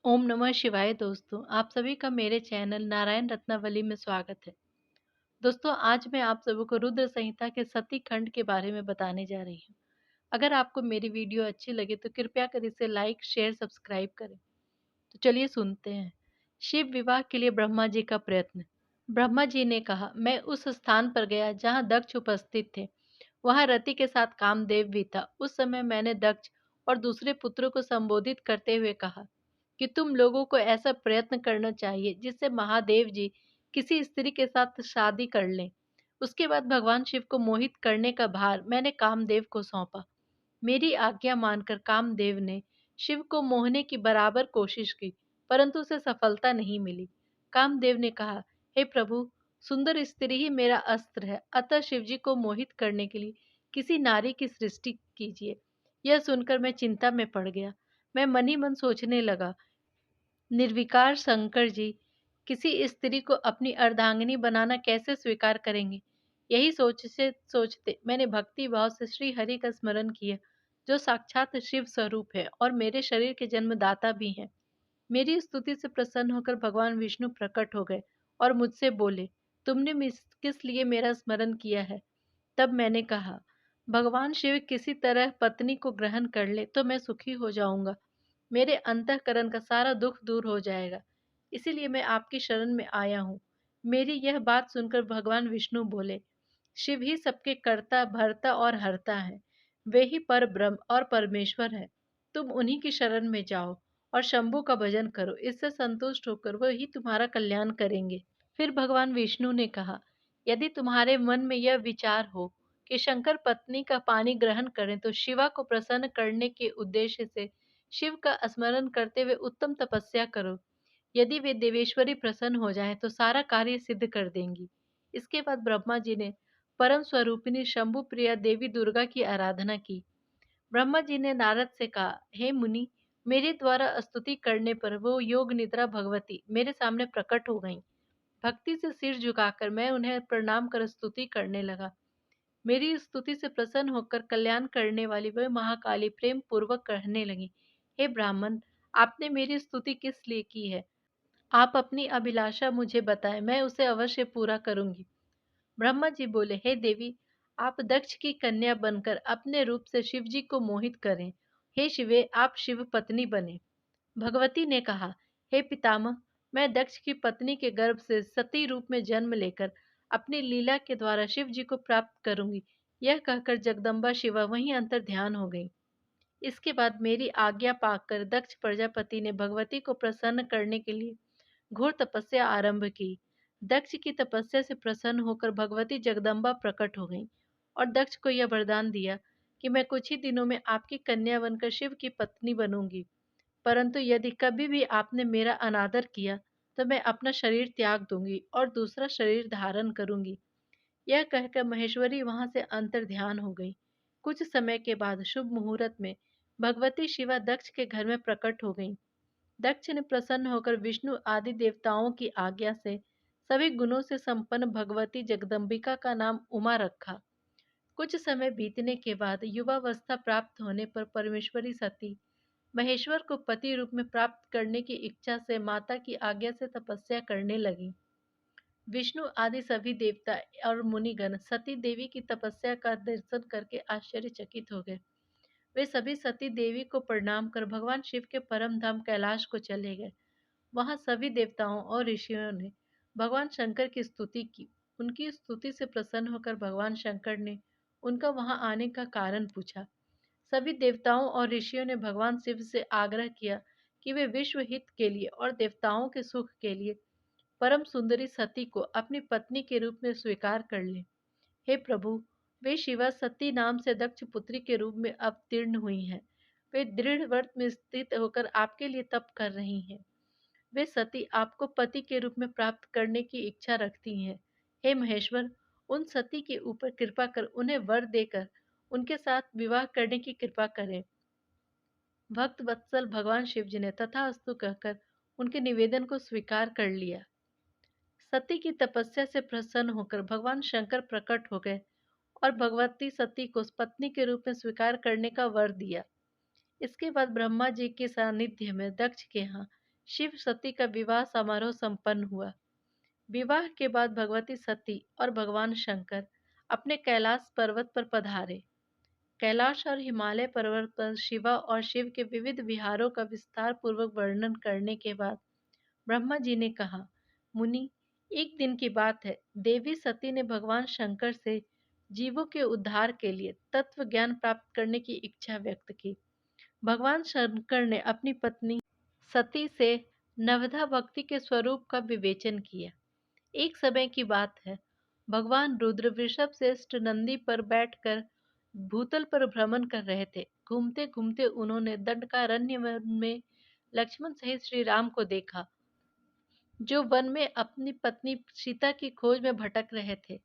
ओम नमः शिवाय दोस्तों, आप सभी का मेरे चैनल नारायण रत्नावली में स्वागत है। दोस्तों, आज मैं आप सभी को रुद्र संहिता के सती खंड के बारे में बताने जा रही हूँ। अगर आपको मेरी वीडियो अच्छी लगे तो कृपया कर इसे लाइक, शेयर, सब्सक्राइब करें। तो चलिए सुनते हैं। शिव विवाह के लिए ब्रह्मा जी का प्रयत्न। ब्रह्मा जी ने कहा, मैं उस स्थान पर गया जहाँ दक्ष उपस्थित थे। वहाँ रति के साथ कामदेव भी था। उस समय मैंने दक्ष और दूसरे पुत्रों को संबोधित करते हुए कहा कि तुम लोगों को ऐसा प्रयत्न करना चाहिए जिससे महादेव जी किसी स्त्री के साथ शादी कर लें। उसके बाद भगवान शिव को मोहित करने का भार मैंने कामदेव को सौंपा। मेरी आज्ञा मानकर कामदेव ने शिव को मोहने की बराबर कोशिश की, परंतु उसे सफलता नहीं मिली। कामदेव ने कहा, हे प्रभु, सुंदर स्त्री ही मेरा अस्त्र है, अतः शिवजी को मोहित करने के लिए किसी नारी की सृष्टि कीजिए। यह सुनकर मैं चिंता में पड़ गया। मैं मन ही मन सोचने लगा, निर्विकार शंकर जी किसी स्त्री को अपनी अर्धांगिनी बनाना कैसे स्वीकार करेंगे। यही सोचते मैंने भक्ति भाव से श्री हरि का स्मरण किया, जो साक्षात शिव स्वरूप है और मेरे शरीर के जन्मदाता भी हैं। मेरी स्तुति से प्रसन्न होकर भगवान विष्णु प्रकट हो गए और मुझसे बोले, तुमने किस लिए मेरा स्मरण किया है। तब मैंने कहा, भगवान शिव किसी तरह पत्नी को ग्रहण कर ले तो मैं सुखी हो जाऊंगा। मेरे अंतःकरण का सारा दुख दूर हो जाएगा। इसीलिए मैं आपकी शरण में आया हूँ। मेरी यह बात सुनकर भगवान विष्णु बोले, शिव ही सबके कर्ता, भरता और हरता है। वे ही पर ब्रह्म और परमेश्वर है। तुम उन्हीं की शरण में जाओ और शंभु का भजन करो। इससे संतुष्ट होकर वह ही तुम्हारा कल्याण करेंगे। फिर भगवान विष्णु ने कहा, यदि तुम्हारे मन में यह विचार हो कि शंकर पत्नी का पानी ग्रहण करें तो शिवा को प्रसन्न करने के उद्देश्य से शिव का स्मरण करते हुए उत्तम तपस्या करो। यदि वे देवेश्वरी प्रसन्न हो जाएं तो सारा कार्य सिद्ध कर देंगी। इसके बाद ब्रह्मा जी ने परम स्वरूपिणी शंभु प्रिया देवी दुर्गा की आराधना की। ब्रह्मा जी ने नारद से कहा, हे मुनि, मेरे द्वारा स्तुति करने पर वो योग निद्रा भगवती मेरे सामने प्रकट हो गईं। भक्ति से सिर झुकाकर मैं उन्हें प्रणाम कर स्तुति करने लगा। मेरी स्तुति से प्रसन्न होकर कल्याण करने वाली वह महाकाली प्रेम पूर्वक कहने लगी, हे ब्राह्मण, आपने मेरी स्तुति किस लिए की है। आप अपनी अभिलाषा मुझे बताएं, मैं उसे अवश्य पूरा करूंगी। ब्रह्मा जी बोले, हे देवी, आप दक्ष की कन्या बनकर अपने रूप से शिव जी को मोहित करें। हे शिवे, आप शिव पत्नी बने। भगवती ने कहा, हे पितामह, मैं दक्ष की पत्नी के गर्भ से सती रूप में जन्म लेकर अपनी लीला के द्वारा शिव जी को प्राप्त करूंगी। यह कहकर जगदम्बा शिवा वहीं अंतर ध्यान हो गई। इसके बाद मेरी आज्ञा पाकर दक्ष प्रजापति ने भगवती को प्रसन्न करने के लिए घोर तपस्या आरंभ की। दक्ष की तपस्या से प्रसन्न होकर भगवती जगदम्बा प्रकट हो गईं और दक्ष को यह वरदान दिया कि मैं कुछ ही दिनों में आपकी कन्या बनकर शिव की पत्नी बनूंगी। परंतु यदि कभी भी आपने मेरा अनादर किया तो मैं अपना शरीर त्याग दूंगी और दूसरा शरीर धारण करूंगी। यह कहकर महेश्वरी वहां से अंतर्ध्यान हो गई। कुछ समय के बाद शुभ मुहूर्त में भगवती शिवा दक्ष के घर में प्रकट हो गईं। दक्ष ने प्रसन्न होकर विष्णु आदि देवताओं की आज्ञा से सभी गुणों से संपन्न भगवती जगदम्बिका का नाम उमा रखा। कुछ समय बीतने के बाद युवावस्था प्राप्त होने पर परमेश्वरी सती महेश्वर को पति रूप में प्राप्त करने की इच्छा से माता की आज्ञा से तपस्या करने लगी। विष्णु आदि सभी देवता और मुनिगण सती देवी की तपस्या का दर्शन करके आश्चर्यचकित हो गए। वे सभी सती देवी को प्रणाम कर भगवान शिव के परम धाम कैलाश को चले गए। वहां सभी देवताओं और ऋषियों ने भगवान शंकर की स्तुति की। उनकी स्तुति से प्रसन्न होकर भगवान शंकर ने उनका वहां आने का कारण पूछा। सभी देवताओं और ऋषियों ने भगवान शिव से आग्रह किया कि वे विश्व हित के लिए और देवताओं के सुख के लिए परम सुंदरी सती को अपनी पत्नी के रूप में स्वीकार कर लें। हे प्रभु, वे शिवा सती नाम से दक्ष पुत्री के रूप में अवतीर्ण हुई हैं। वे दृढ़ व्रत में स्थित होकर आपके लिए तप कर रही हैं। वे सती आपको पति के रूप में प्राप्त करने की इच्छा रखती हैं। हे महेश्वर, उन सती के ऊपर कृपा कर उन्हें वर देकर उनके साथ विवाह करने की कृपा करें। भक्त वत्सल भगवान शिव जी ने तथास्तु कहकर उनके निवेदन को स्वीकार कर लिया। सती की तपस्या से प्रसन्न होकर भगवान शंकर प्रकट हो गए और भगवती सती को पत्नी के रूप में स्वीकार करने का वर दिया। इसके बाद ब्रह्मा जी के सानिध्य में दक्ष के यहाँ शिव सती का विवाह समारोह संपन्न हुआ। विवाह के बाद भगवती सती और भगवान शंकर अपने कैलाश पर्वत पर पधारे। कैलाश और हिमालय पर्वत पर शिवा और शिव के विविध विहारों का विस्तार पूर्वक वर्णन करने के बाद ब्रह्मा जी ने कहा, मुनि, एक दिन की बात है, देवी सती ने भगवान शंकर से जीवों के उद्धार के लिए तत्व ज्ञान प्राप्त करने की इच्छा व्यक्त की। भगवान शंकर ने अपनी पत्नी सती से नवधा भक्ति के स्वरूप का विवेचन किया। एक समय की बात है, भगवान रुद्र वृषभ श्रेष्ठ नंदी पर बैठकर भूतल पर भ्रमण कर रहे थे। घूमते घूमते उन्होंने दंडकारण्य में लक्ष्मण सहित श्री राम को देखा, जो वन में अपनी पत्नी सीता की खोज में भटक रहे थे।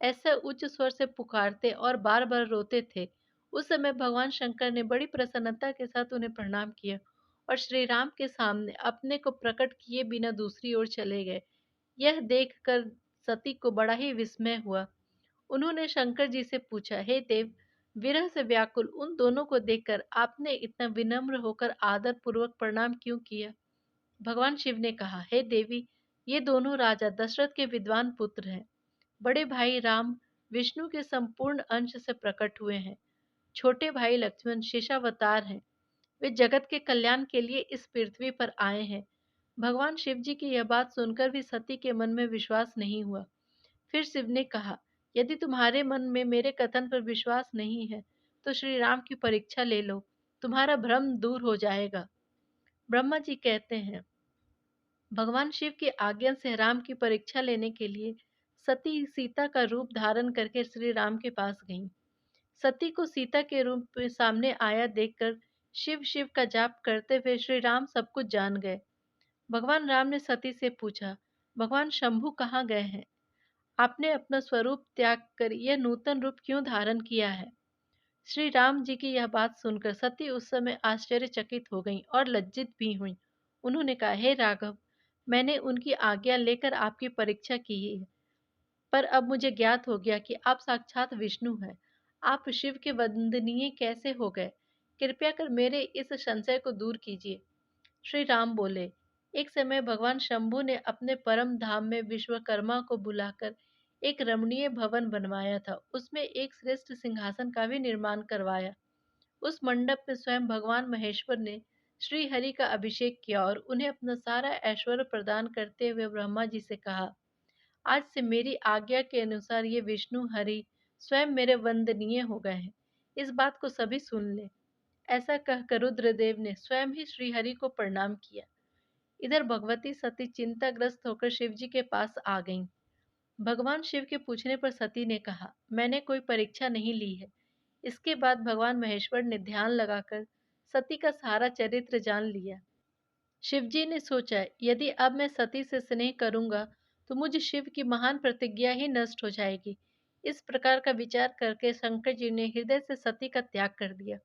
ऐसे उच्च स्वर से पुकारते और बार बार रोते थे। उस समय भगवान शंकर ने बड़ी प्रसन्नता के साथ उन्हें प्रणाम किया और श्री राम के सामने अपने को प्रकट किए बिना दूसरी ओर चले गए। यह देखकर सती को बड़ा ही विस्मय हुआ। उन्होंने शंकर जी से पूछा, हे देव, विरह से व्याकुल उन दोनों को देखकर आपने इतना विनम्र होकर आदर पूर्वक प्रणाम क्यों किया? भगवान शिव ने कहा, हे देवी, ये दोनों राजा दशरथ के विद्वान पुत्र हैं। बड़े भाई राम विष्णु के संपूर्ण अंश से प्रकट हुए हैं। छोटे भाई लक्ष्मण शेषावतार हैं। वे जगत के कल्याण के लिए इस पृथ्वी पर आए हैं। भगवान शिव जी की यह बात सुनकर भी सती के मन में विश्वास नहीं हुआ। फिर शिव ने कहा, यदि तुम्हारे मन में मेरे कथन पर विश्वास नहीं है, तो श्री राम की परीक्षा ले लो, तुम्हारा भ्रम दूर हो जाएगा। ब्रह्मा जी कहते हैं, भगवान शिव की आज्ञा से राम की परीक्षा लेने के लिए सती सीता का रूप धारण करके श्री राम के पास गईं। सती को सीता के रूप में सामने आया देखकर शिव शिव का जाप करते हुए श्री राम सब कुछ जान गए। भगवान राम ने सती से पूछा, भगवान शंभु कहाँ गए हैं? आपने अपना स्वरूप त्याग कर यह नूतन रूप क्यों धारण किया है? श्री राम जी की यह बात सुनकर सती उस समय आश्चर्यचकित हो गईं और लज्जित भी हुईं। उन्होंने कहा, हे राघव, मैंने उनकी आज्ञा लेकर आपकी परीक्षा की है, पर अब मुझे ज्ञात हो गया कि आप साक्षात विष्णु हैं। आप शिव के वंदनीय कैसे हो गए? कृपया कर मेरे इस संशय को दूर कीजिए। श्री राम बोले, एक समय भगवान शंभु ने अपने परम धाम में विश्वकर्मा को बुलाकर एक रमणीय भवन बनवाया था। उसमें एक श्रेष्ठ सिंहासन का भी निर्माण करवाया। उस मंडप में स्वयं भगवान महेश्वर ने श्री हरि का अभिषेक किया और उन्हें अपना सारा ऐश्वर्य प्रदान करते हुए ब्रह्मा जी से कहा, आज से मेरी आज्ञा के अनुसार ये विष्णु हरि स्वयं मेरे वंदनीय हो गए हैं। इस बात को सभी सुन ले। ऐसा कहकर रुद्रदेव ने स्वयं ही श्रीहरि को प्रणाम किया। इधर भगवती सती चिंताग्रस्त होकर शिव जी के पास आ गईं। भगवान शिव के पूछने पर सती ने कहा, मैंने कोई परीक्षा नहीं ली है। इसके बाद भगवान महेश्वर ने ध्यान लगाकर सती का सारा चरित्र जान लिया। शिवजी ने सोचा, यदि अब मैं सती से स्नेह करूंगा तो मुझ शिव की महान प्रतिज्ञा ही नष्ट हो जाएगी। इस प्रकार का विचार करके शंकर जी ने हृदय से सती का त्याग कर दिया।